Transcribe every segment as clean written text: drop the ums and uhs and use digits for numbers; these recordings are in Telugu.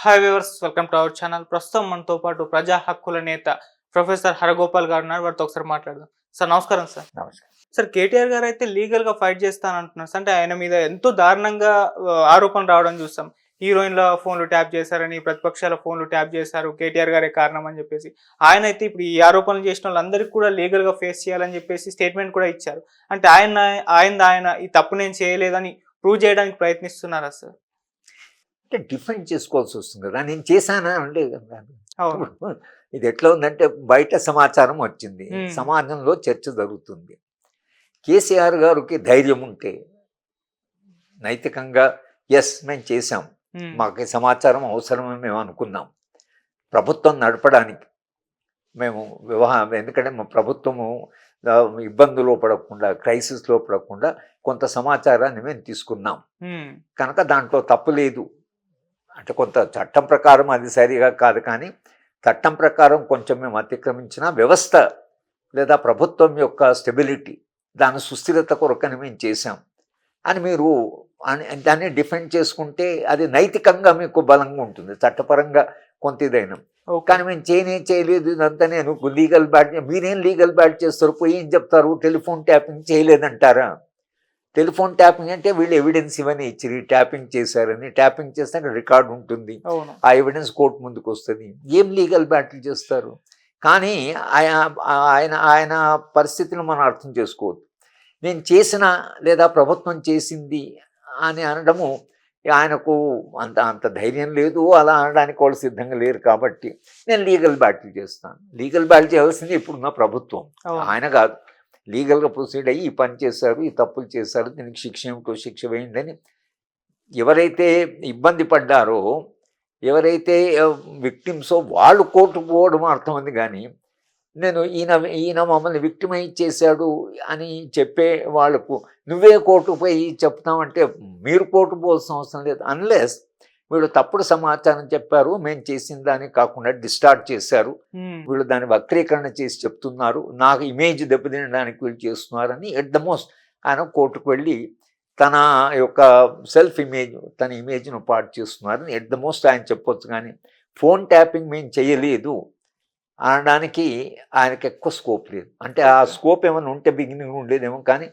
Hi viewers, welcome to our channel. ప్రస్తుతం మనతో పాటు ప్రజా హక్కుల నేత ప్రొఫెసర్ హరగోపాల్ గారు ఉన్నారు. వారితో ఒకసారి మాట్లాడదాం. సార్ నమస్కారం సార్. నమస్కారం. సార్, కేటీఆర్ గారు అయితే లీగల్ గా ఫైట్ చేస్తానంటున్నారు. అంటే ఆయన మీద ఎంతో దారుణంగా ఆరోపణలు రావడం చూస్తాం. హీరోయిన్ల ఫోన్లు ట్యాప్ చేశారని, ప్రతిపక్షాల ఫోన్లు ట్యాప్ చేశారు, కేటీఆర్ గారే కారణం అని చెప్పేసి ఆయన అయితే ఇప్పుడు ఈ ఆరోపణలు చేసిన వాళ్ళందరికీ కూడా లీగల్ గా ఫేస్ చేయాలని చెప్పేసి స్టేట్మెంట్ కూడా ఇచ్చారు. అంటే ఆయన ఈ తప్పు నేను చేయలేదని ప్రూవ్ చేయడానికి ప్రయత్నిస్తున్నారా సార్? అంటే డిఫెండ్ చేసుకోవాల్సి వస్తుంది కదా, నేను చేశానా అంటే అవును. ఇది ఎట్లా ఉందంటే బయట సమాచారం వచ్చింది, మ్మ్. సమాజంలో చర్చ జరుగుతుంది. కేసీఆర్ గారికి ధైర్యం ఉంటే నైతికంగా ఎస్ మేము చేశాం, ఉమ్. మాకు ఈ సమాచారం అవసరమని మేము అనుకున్నాం, ప్రభుత్వం నడపడానికి మేము ఎందుకంటే మా ప్రభుత్వము ఇబ్బందులో పడకుండా క్రైసిస్లో పడకుండా కొంత సమాచారాన్ని మేము తీసుకున్నాం ఉమ్. కనుక దాంట్లో తప్పు లేదు. అంటే కొంత చట్టం ప్రకారం అది సరిగా కాదు, కానీ చట్టం ప్రకారం కొంచెం మేము అతిక్రమించిన వ్యవస్థ లేదా ప్రభుత్వం యొక్క స్టెబిలిటీ దాని సుస్థిరత కొరకని మేము చేశాం అని మీరు దాన్ని డిఫెండ్ చేసుకుంటే అది నైతికంగా మీకు బలంగా ఉంటుంది, చట్టపరంగా కొంత ఇదైనా. కానీ మేము చేయలేదు ఇదంతా నేను లీగల్ బ్యాట్. మీరేం లీగల్ బ్యాట్ చేస్తారు, పోయి ఏం చెప్తారు, టెలిఫోన్ ట్యాపింగ్ చేయలేదంటారా? టెలిఫోన్ ట్యాపింగ్ అంటే వీళ్ళు ఎవిడెన్స్ ఇవన్నీ ఇచ్చి ట్యాపింగ్ చేశారని, ట్యాపింగ్ చేస్తే అక్కడ రికార్డు ఉంటుంది, ఆ ఎవిడెన్స్ కోర్టు ముందుకు వస్తుంది. ఏం లీగల్ బ్యాటిల్ చేస్తారు? కానీ ఆయన పరిస్థితిని మనం అర్థం చేసుకోవద్దు. నేను చేసిన లేదా ప్రభుత్వం చేసింది అని అనడము ఆయనకు అంత ధైర్యం లేదు, అలా అనడానికి వాళ్ళు సిద్ధంగా లేరు. కాబట్టి నేను లీగల్ బ్యాటిల్ చేస్తాను. లీగల్ బ్యాటిల్ చేయాల్సింది ఇప్పుడున్న ప్రభుత్వం, ఆయన కాదు. లీగల్గా ప్రొసీడ్ అయ్యి ఈ పని చేశారు, ఈ తప్పులు చేశారు, దీనికి శిక్ష ఏమిటో శిక్ష వేయండి అని ఎవరైతే ఇబ్బంది పడ్డారో, ఎవరైతే విక్టిమ్సో వాళ్ళు కోర్టుకు పోవడం అర్థమైంది. కానీ నేను ఈయన మమ్మల్ని విక్టిమైజ్ చేశాడు అని చెప్పే వాళ్ళకు నువ్వే కోర్టుకు పోయి చెప్తామంటే మీరు కోర్టుకు పోవాల్సిన అవసరం లేదు. అన్లెస్ వీళ్ళు తప్పుడు సమాచారం చెప్పారు, మేము చేసిన దానికి కాకుండా డిస్టార్ట్ చేశారు, వీళ్ళు దాన్ని వక్రీకరణ చేసి చెప్తున్నారు, నాకు ఇమేజ్ దెబ్బతినడానికి వీళ్ళు చేస్తున్నారని ఎట్ ద మోస్ట్ ఆయన కోర్టుకు వెళ్ళి తన యొక్క సెల్ఫ్ ఇమేజ్, తన ఇమేజ్ను పాడు చేస్తున్నారని ఎట్ ద మోస్ట్ ఆయన చెప్పొచ్చు. కానీ ఫోన్ ట్యాపింగ్ మేము చేయలేదు అనడానికి ఆయనకి ఎక్కువ స్కోప్ లేదు. అంటే ఆ స్కోప్ ఏమైనా ఉంటే బిగినింగ్ ఉండేదేమో, కానీ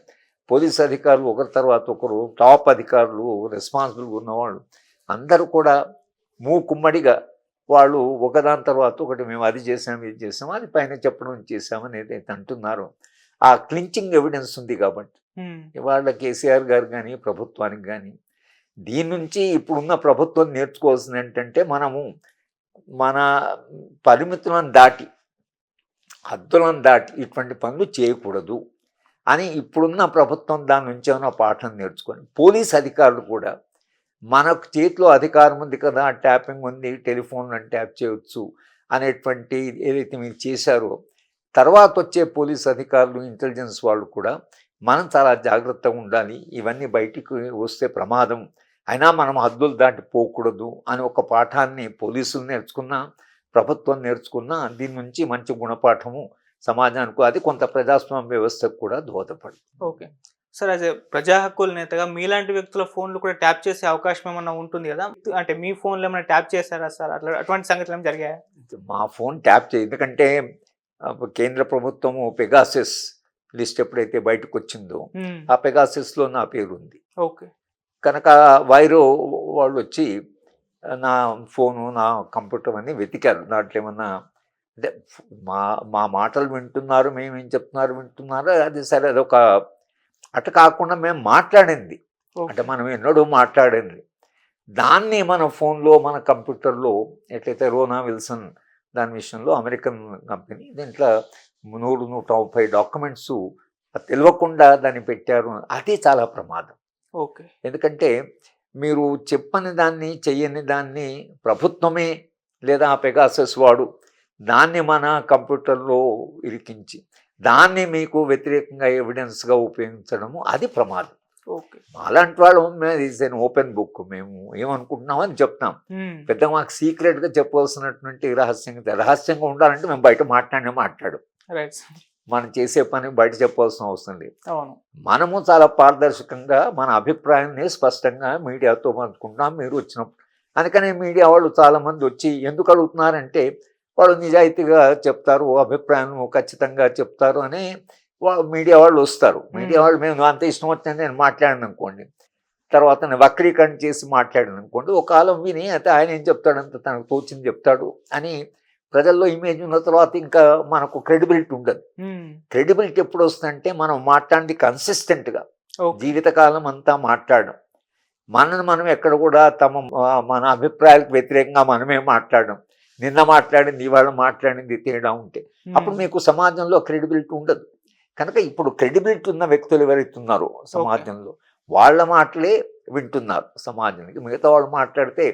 పోలీస్ అధికారులు ఒకరి తర్వాత ఒకరు, టాప్ అధికారులు, రెస్పాన్సిబుల్గా ఉన్నవాళ్ళు అందరూ కూడా మూకుమ్మడిగా వాళ్ళు ఒకదాని తర్వాత ఒకటి మేము అది చేసాము, ఇది చేసాము, అది పైన చెప్పడం చేసామని ఏదైతే అంటున్నారో ఆ క్లించింగ్ ఎవిడెన్స్ ఉంది. కాబట్టి ఇవాళ కేసీఆర్ గారు కానీ ప్రభుత్వానికి కానీ దీని నుంచి ఇప్పుడున్న ప్రభుత్వం నేర్చుకోవాల్సింది ఏంటంటే మనము మన పరిమితులను దాటి, హద్దులను దాటి ఇటువంటి పనులు చేయకూడదు అని ఇప్పుడున్న ప్రభుత్వం దాని నుంచి ఏమైనా పాఠం నేర్చుకొని పోలీస్ అధికారులు కూడా మనకు చేతిలో అధికారం ఉంది కదా, ట్యాపింగ్ ఉంది, టెలిఫోన్లను ట్యాప్ చేయవచ్చు అనేటువంటి ఏదైతే మీరు చేశారో, తర్వాత వచ్చే పోలీస్ అధికారులు, ఇంటెలిజెన్స్ వాళ్ళు కూడా మనం చాలా జాగ్రత్తగా ఉండాలి, ఇవన్నీ బయటికి వస్తే ప్రమాదం, అయినా మనం హద్దులు దాటిపోకూడదు అని ఒక పాఠాన్ని పోలీసులు నేర్చుకున్నా, ప్రభుత్వం నేర్చుకున్నా దీని నుంచి మంచి గుణపాఠము సమాజానికి, అది కొంత ప్రజాస్వామ్య వ్యవస్థకు కూడా దోహదపడుతుంది. ఓకే సార్, యాజ్ ఏ ప్రజా హక్కుల నేతగా మీలాంటి వ్యక్తుల ఫోన్లు కూడా ట్యాప్ చేసే అవకాశం ఏమన్నా ఉంటుంది కదా? అంటే మీ ఫోన్లో ఏమైనా ట్యాప్ చేశారా సార్? అటువంటి సంగతులు ఏమైనా జరిగాయా? మా ఫోన్ ట్యాప్ చేయ, ఎందుకంటే కేంద్ర ప్రభుత్వము పెగాసెస్ లిస్ట్ ఎప్పుడైతే బయటకు వచ్చిందో ఆ పెగాసెస్లో నా పేరు ఉంది. ఓకే. కనుక వైరో వాళ్ళు వచ్చి నా ఫోను, నా కంప్యూటర్ అన్నీ వెతికారు. దాంట్లో ఏమన్నా అంటే మా మాటలు వింటున్నారు, మేమేం చెప్తున్నారు వింటున్నారు, అది సరే, అదొక అటు కాకుండా మేము మాట్లాడింది, అంటే మనం ఎన్నడూ మాట్లాడింది దాన్ని మన ఫోన్లో, మన కంప్యూటర్లో ఎట్లయితే రోనా విల్సన్ దాని విషయంలో అమెరికన్ కంపెనీ దీంట్లో 130 డాక్యుమెంట్స్ తెలియకుండా దాన్ని పెట్టారు. అది చాలా ప్రమాదం. ఓకే. ఎందుకంటే మీరు చెప్పని దాన్ని, చెయ్యని దాన్ని ప్రభుత్వమే లేదా పెగాసస్ వాడు దాన్ని మన కంప్యూటర్లో ఇరికించి దాన్ని మీకు వ్యతిరేకంగా ఎవిడెన్స్గా ఉపయోగించడము అది ప్రమాదం. ఓకే. అలాంటి వాళ్ళు ఈజ్ ఎన్ ఓపెన్ బుక్, మేము ఏమనుకుంటున్నాం అని చెప్తాం. పెద్ద మాకు సీక్రెట్గా చెప్పవలసినటువంటి రహస్యంగా ఉండాలంటే మేము బయట మాట్లాడు, మనం చేసే పని బయట చెప్పవలసిన అవసరం లేదు. మనము చాలా పారదర్శకంగా మన అభిప్రాయాన్ని స్పష్టంగా మీడియాతో పంచుకుంటాం. మీరు వచ్చినప్పుడు అందుకనే మీడియా వాళ్ళు చాలామంది వచ్చి ఎందుకు అడుగుతున్నారంటే వాళ్ళు నిజాయితీగా చెప్తారు, అభిప్రాయం ఖచ్చితంగా చెప్తారు అని మీడియా వాళ్ళు వస్తారు. మీడియా వాళ్ళు మేము అంత ఇష్టం వచ్చిందని నేను మాట్లాడాను అనుకోండి, తర్వాత నేను వక్రీకరణ చేసి మాట్లాడాను అనుకోండి, ఒక కాలం విని అయితే ఆయన ఏం చెప్తాడంత తనకు తోచింది చెప్తాడు అని ప్రజల్లో ఇమేజ్ ఉన్న తర్వాత ఇంకా మనకు క్రెడిబిలిటీ ఉండదు. క్రెడిబిలిటీ ఎప్పుడు వస్తుందంటే మనం మాట్లాడింది కన్సిస్టెంట్గా జీవితకాలం అంతా మాట్లాడడం, మనని మనం ఎక్కడ కూడా మన అభిప్రాయాలకు వ్యతిరేకంగా మనమే మాట్లాడడం, నిన్న మాట్లాడింది ఇవాళ మాట్లాడింది తేడా ఉంటే అప్పుడు మీకు సమాజంలో క్రెడిబిలిటీ ఉండదు. కనుక ఇప్పుడు క్రెడిబిలిటీ ఉన్న వ్యక్తులు ఎవరైతే ఉన్నారో సమాజంలో వాళ్ళ మాటలే వింటున్నారు సమాజానికి. మిగతా వాళ్ళు మాట్లాడితే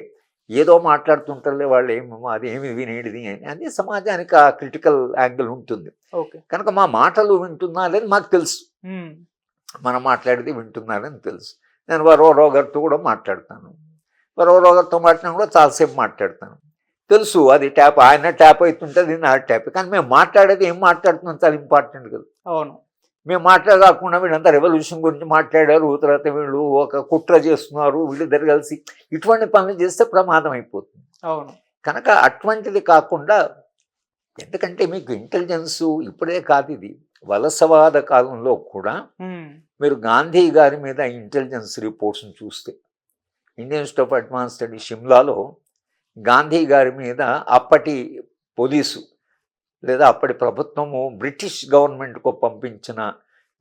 ఏదో మాట్లాడుతుంటారులే, వాళ్ళు అదేమి వినేది అని అది సమాజానికి ఆ క్రిటికల్ యాంగిల్ ఉంటుంది. కనుక మా మాటలు వింటున్నారని మాకు తెలుసు, మనం మాట్లాడేది వింటున్నారని తెలుసు. నేను వరవరావు గారితో కూడా మాట్లాడతాను, వరవరావు గారితో మాట్లాడినా కూడా చాలాసేపు మాట్లాడతాను. తెలుసు అది ట్యాప్, ఆయన ట్యాప్ అవుతుంటుంది, నా ట్యాప్. కానీ మేము మాట్లాడేది ఏం మాట్లాడుతున్నాం చాలా ఇంపార్టెంట్ కదా. అవును, మేము మాట్లాడకుండా వీళ్ళంతా రెవల్యూషన్ గురించి మాట్లాడారు, తర్వాత వీళ్ళు ఒక కుట్ర చేస్తున్నారు, వీళ్ళిద్దరు కలిసి ఇటువంటి పనులు చేస్తే ప్రమాదం అయిపోతుంది. అవును, కనుక అటువంటిది కాకుండా, ఎందుకంటే మీకు ఇంటెలిజెన్స్ ఇప్పుడే కాదు, ఇది వలసవాద కాలంలో కూడా మీరు గాంధీ గారి మీద ఇంటెలిజెన్స్ రిపోర్ట్స్ని చూస్తే, Indian Institute of Advance Study షిమ్లాలో గాంధీ గారి మీద అప్పటి పోలీసు లేదా అప్పటి ప్రభుత్వము బ్రిటిష్ గవర్నమెంట్కు పంపించిన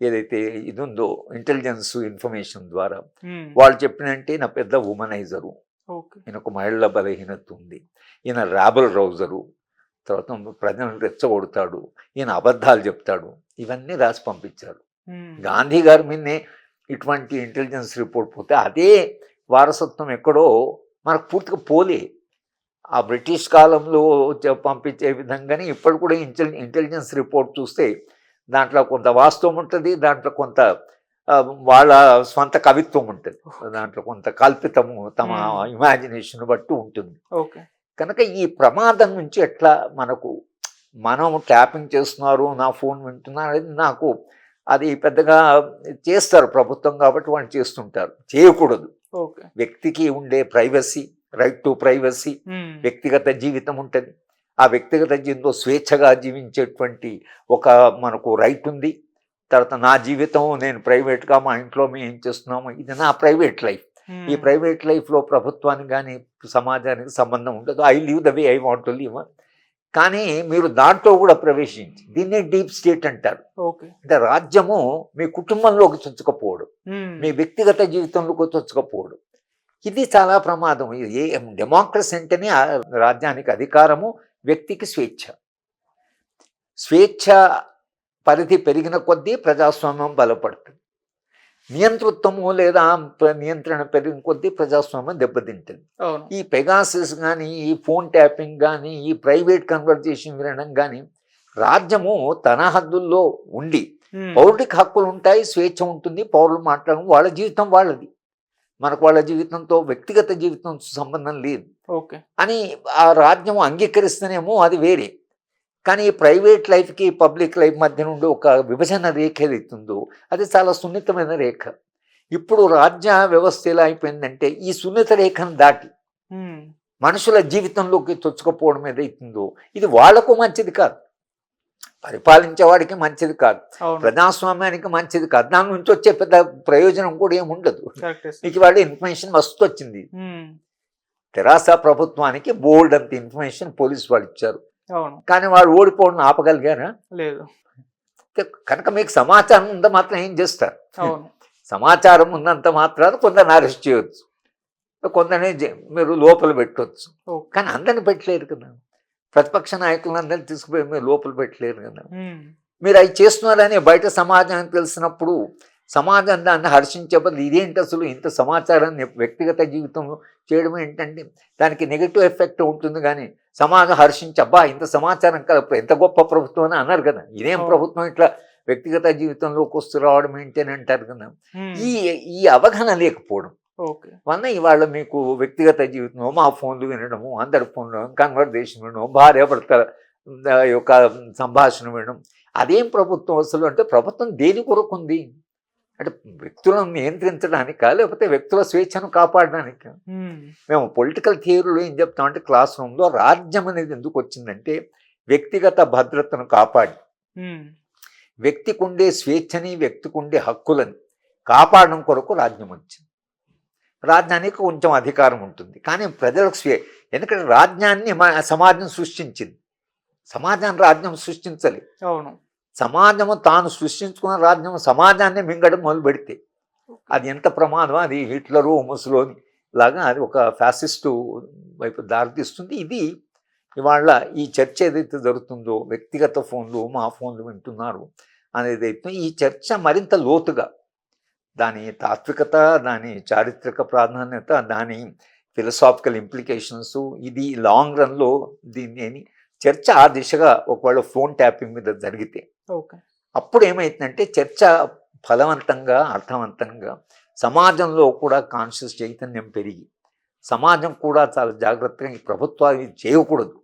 ఏదైతే ఇది ఉందో ఇంటెలిజెన్స్ ఇన్ఫర్మేషన్ ద్వారా వాళ్ళు చెప్పినంటే ఈయన పెద్ద ఉమనైజరు, ఈయనకు మహిళల బలహీనత ఉంది, ఈయన ర్యాబల్ రౌజరు, తర్వాత ప్రజలను రెచ్చగొడతాడు, ఈయన అబద్ధాలు చెప్తాడు, ఇవన్నీ రాసి పంపించారు. గాంధీ గారి మీదనే ఇటువంటి ఇంటెలిజెన్స్ రిపోర్ట్ పోతే అదే వారసత్వం ఎక్కడో మనకు పూర్తిగా పోలే. ఆ బ్రిటిష్ కాలంలో పంపించే విధంగానే ఇప్పుడు కూడా ఇంటెలిజెన్స్ రిపోర్ట్ చూస్తే దాంట్లో కొంత వాస్తవం ఉంటుంది, దాంట్లో కొంత వాళ్ళ స్వంత కవిత్వం ఉంటుంది, దాంట్లో కొంత కల్పితము తమ ఇమాజినేషన్ బట్టి ఉంటుంది. కనుక ఈ ప్రమాదం నుంచి ఎట్లా మనం ట్యాపింగ్ చేస్తున్నారు, నా ఫోన్ వింటున్నారు అనేది నాకు అది పెద్దగా చేస్తారు ప్రభుత్వం కాబట్టి వాళ్ళు చేస్తుంటారు, చేయకూడదు. వ్యక్తికి ఉండే ప్రైవసీ, రైట్ టు ప్రైవసీ, వ్యక్తిగత జీవితం ఉంటుంది, ఆ వ్యక్తిగత జీవితంలో స్వేచ్ఛగా జీవించేటువంటి ఒక మనకు రైట్ ఉంది. తర్వాత నా జీవితం నేను ప్రైవేట్గా, మా ఇంట్లో మేము ఏం చేస్తున్నాము ఇది నా ప్రైవేట్ లైఫ్. ఈ ప్రైవేట్ లైఫ్లో ప్రభుత్వానికి కానీ సమాజానికి సంబంధం ఉండదు. I live the way I want to live. కానీ మీరు దాంట్లో కూడా ప్రవేశించి దీన్నే డీప్ స్టేట్ అంటారు. అంటే రాజ్యము మీ కుటుంబంలోకి చొచ్చుకపోవడం, మీ వ్యక్తిగత జీవితంలోకి చొచ్చుకపోవడం, ఇది చాలా ప్రమాదం. ఏ డెమోక్రసీ అంటేనే రాజ్యానికి అధికారము, వ్యక్తికి స్వేచ్ఛ. స్వేచ్ఛ పరిధి పెరిగిన కొద్దీ ప్రజాస్వామ్యం బలపడుతుంది. నియంతృత్వము లేదా నియంత్రణ పెరిగిన కొద్దీ ప్రజాస్వామ్యం దెబ్బతింటుంది. ఈ పెగాసిస్ కానీ, ఈ ఫోన్ ట్యాపింగ్ కానీ, ఈ ప్రైవేట్ కన్వర్జేషన్ వినడం కానీ రాజ్యము తన హద్దుల్లో ఉండి పౌరుడికి హక్కులు ఉంటాయి, స్వేచ్ఛ ఉంటుంది, పౌరులు మాట్లాడడం, వాళ్ళ జీవితం వాళ్ళది, మనకు వాళ్ళ జీవితంతో వ్యక్తిగత జీవితంతో సంబంధం లేదు అని ఆ రాజ్యం అంగీకరిస్తేనేమో అది వేరే. కానీ ఈ ప్రైవేట్ లైఫ్కి పబ్లిక్ లైఫ్ మధ్య నుండి ఒక విభజన రేఖ ఏదైతుందో అది చాలా సున్నితమైన రేఖ. ఇప్పుడు రాజ్య వ్యవస్థ ఎలా అయిపోయిందంటే ఈ సున్నిత రేఖను దాటి మనుషుల జీవితంలోకి చొచ్చుకుపోవడం ఏదైతుందో ఇది వాళ్లకు మంచిది కాదు, పరిపాలించేవాడికి మంచిది కాదు, ప్రజాస్వామ్యానికి మంచిది కాదు, దాని నుంచి వచ్చే పెద్ద ప్రయోజనం కూడా ఏమి ఉండదు. మీకు వాళ్ళ ఇన్ఫర్మేషన్ మస్తు వచ్చింది. తెరాస ప్రభుత్వానికి బోల్డ్ అంత ఇన్ఫర్మేషన్ పోలీసు వాళ్ళు ఇచ్చారు, కానీ వాళ్ళు ఓడిపోవడం ఆపగలిగారా? లేదు. కనుక మీకు సమాచారం ఉందా మాత్రం ఏం చేస్తారు? సమాచారం ఉన్నంత మాత్రాన కొందరిని అరెస్ట్ చేయవచ్చు, కొందరిని మీరు లోపల పెట్టవచ్చు, కానీ అందరిని పెట్టలేరు కదా. ప్రతిపక్ష నాయకులందరినీ తీసుకుపోయి మీరు లోపల పెట్టలేరు కదా. మీరు అవి చేస్తున్నారని బయట సమాజానికి తెలిసినప్పుడు సమాజం దాన్ని హర్షించే బదులు ఇదేంటి అసలు ఇంత సమాచారాన్ని వ్యక్తిగత జీవితంలో చేయడం ఏంటంటే దానికి నెగిటివ్ ఎఫెక్ట్ ఉంటుంది. కానీ సమాజం హర్షించి అబ్బా ఇంత సమాచారం కదా ఎంత గొప్ప ప్రభుత్వం అని అన్నారు కదా. ఇదేం ప్రభుత్వం ఇట్లా వ్యక్తిగత జీవితంలోకి వస్తూ రావడం ఏంటి అని అంటారు కదా. ఈ అవగాహన లేకపోవడం వల్ల ఇవాళ మీకు వ్యక్తిగత జీవితంలో మా ఫోన్లు వినడము, అందరి ఫోన్లు కన్వర్జేషన్ వినడం, భార్య భర్తల యొక్క సంభాషణ వినడం, అదేం ప్రభుత్వం అసలు అంటే ప్రభుత్వం దేని కొరకు ఉంది? అంటే వ్యక్తులను నియంత్రించడానికా లేకపోతే వ్యక్తుల స్వేచ్ఛను కాపాడడానికి? మేము పొలిటికల్ థియరీలో ఏం చెప్తామంటే క్లాస్ రూమ్లో రాజ్యం అనేది ఎందుకు వచ్చిందంటే వ్యక్తిగత భద్రతను కాపాడి వ్యక్తికి ఉండే స్వేచ్ఛని వ్యక్తికి ఉండే హక్కులని కాపాడడం కొరకు రాజ్యం వచ్చింది. రాజ్యానికి కొంచెం అధికారం ఉంటుంది కానీ ప్రజలకు ఎందుకంటే రాజ్యాన్ని సమాజం సృష్టించింది. సమాజాన్ని రాజ్యం సృష్టించాలి. అవును. సమాజము తాను సృష్టించుకున్న రాజ్యం సమాజాన్ని మింగడం మొదలు పెడితే అది ఎంత ప్రమాదం. అది హిట్లరు ముసలోని లాగా అది ఒక ఫ్యాసిస్టు వైపు దారితీస్తుంది. ఇది ఇవాళ ఈ చర్చ ఏదైతే జరుగుతుందో వ్యక్తిగత ఫోన్లు మా ఫోన్లు వింటున్నారు అనేది అయితే ఈ చర్చ మరింత లోతుగా దాని తాత్వికత, దాని చారిత్రక ప్రాధాన్యత, దాని ఫిలసాఫికల్ ఇంప్లికేషన్స్, ఇది లాంగ్ రన్లో దీన్ని చర్చ ఆ దిశగా ఒకవేళ ఫోన్ ట్యాపింగ్ మీద జరిగితే అప్పుడు ఏమైతుందంటే చర్చ ఫలవంతంగా అర్థవంతంగా సమాజంలో కూడా కాన్షియస్ చైతన్యం పెరిగి సమాజం కూడా చాలా జాగ్రత్తగా ఈ ప్రభుత్వాలు ఇది చేయకూడదు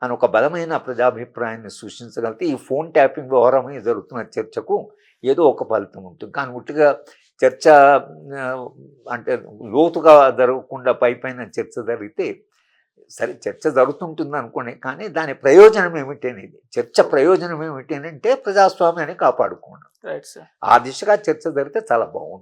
అని ఒక బలమైన ప్రజాభిప్రాయాన్ని సృష్టించగలిగితే ఈ ఫోన్ ట్యాపింగ్ వ్యవహారం జరుగుతున్న చర్చకు ఏదో ఒక ఫలితం ఉంటుంది. కానీ ఉట్టిగా చర్చ అంటే లోతుగా జరగకుండా పైన చర్చ జరిగితే సరే చర్చ జరుగుతుంటుంది అనుకోండి కానీ దాని ప్రయోజనం ఏమిటి అనేది చర్చ ప్రయోజనం ఏమిటి అంటే ప్రజాస్వామ్యాన్ని కాపాడుకోవడం. ఆ దిశగా చర్చ జరిగితే చాలా బాగుంటుంది.